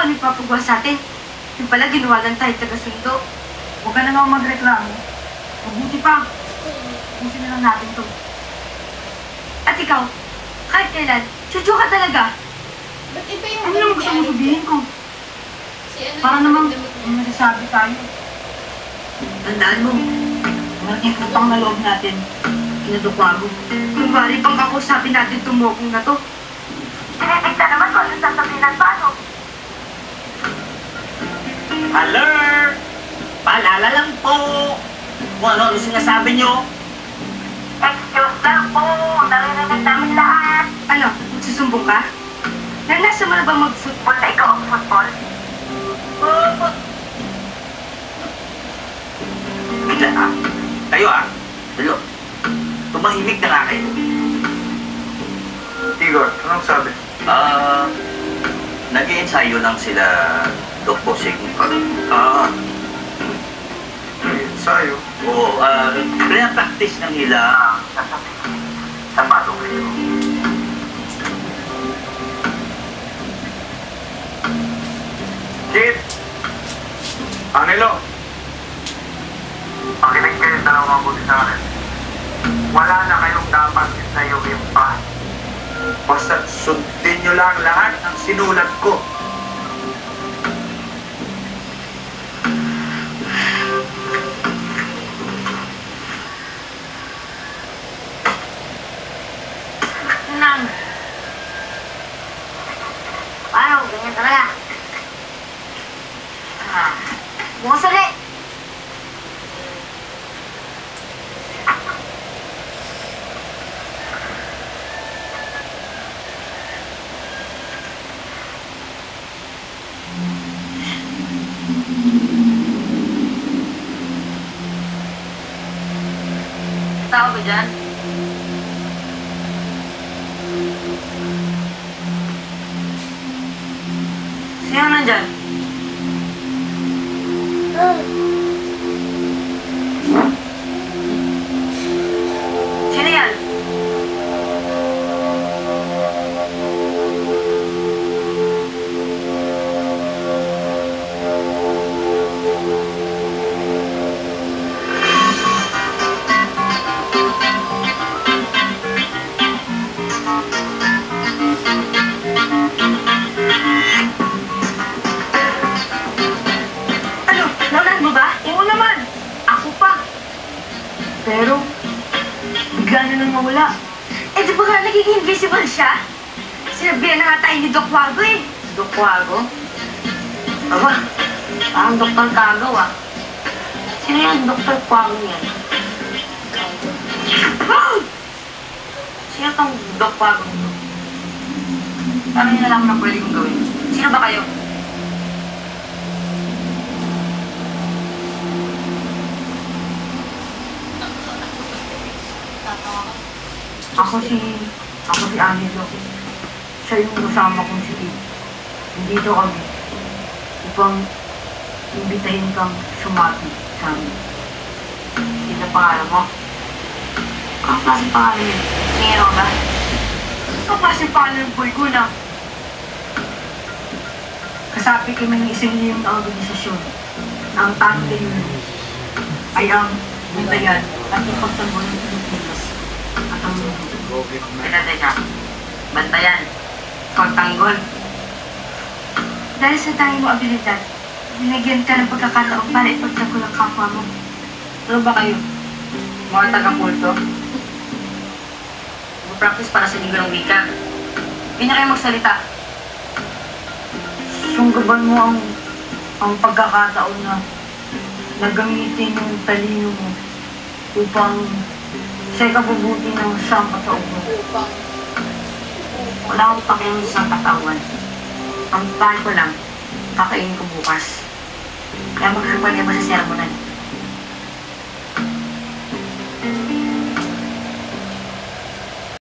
kung ano ipapagawa sa atin. Yung pala, ginawa lang tayo taga-sundo. Huwag ka na nga magreklamo. Mabuti pa. Pusin na lang natin to. At ikaw, kahit kailan, chuchu ka talaga. Ba't iba yung Ano naman gusto mo sabihin ko? Si ano Para yung naman damit mo? may masasabi tayo. Tandaan mo, Malaking utang na loob natin. Kinadukwago. kung bari pang kakausapin natin tumokong na to. Pinipigta naman kung ano sasabihin ng paano. Alert! Paalala lang po! Kung ano sinasabi nyo. Excuse lang po, narinig namin lahat. Ano, magsusumbong ka? Naranasan mo na ba mag-football na ikaw ang football? Bigla Kayo Dalo. Tumahimik na nga kayo. Igor, anong sabi? Nag-i-ensayo lang sila, Doc Bossing. Ensayo? Oo, practice ng nila sa patong kayo. Kid! Angelo! Pakinig kayo sa dalawang mabuti sa akin. Wala na kayong dapat isayuhin pa. Basta sundin nyo lang lahat ng sinulat ko. Nang. Paano? Ganyan talaga. Bukas ulit. Tao ba dyan? Sino nandyan? Sino yan? Ano? Naunahan mo ba? Oo naman! Ako pa. Pero, bigla na nang mawala. Eh, di ba nga nagiging invisible siya? Sinabihan na nga tayo ni Doc Wago eh. Dokwago? Aba, parang Dr. Kagaw Sino yan, Dr. Kwago yan? Sino tong Dokwago? Paano nyo nalaman na pwede kong gawin? Sino ba kayo? Ako si Angelo. Siya yung kasama kong si Kate. Nandito kami upang imbitahin kang sumati sa amin. Sino pangalan mo? Ang klase pangalan yun? Nero ba? Ang klase pangalan ng boy ko na kasapi kami ng isang liyong na organisasyon na ang tanging layunin ay ang bantayan at ipagtanggol ng Pilipinas at ang mundo. Teka. Bantayan. Pagtanggol. Dahil sa dahil mo abilidad, binigyan ka ng pagkakataon para ipagtanggol ang kapwa mo. Ano ba kayo? Mga taga-pulto? Mag-practice para sa linggo ng wika. Hindi na kayo magsalita. Sunggaban mo ang pagkakataon na nagamitin yung talino mo upang sa ikabubuti ng isang katao mo. Wala akong pakialam sa katawan. Ang plan ko lang, kakainin ko bukas. Kaya magsipag niya ba sa sermonan?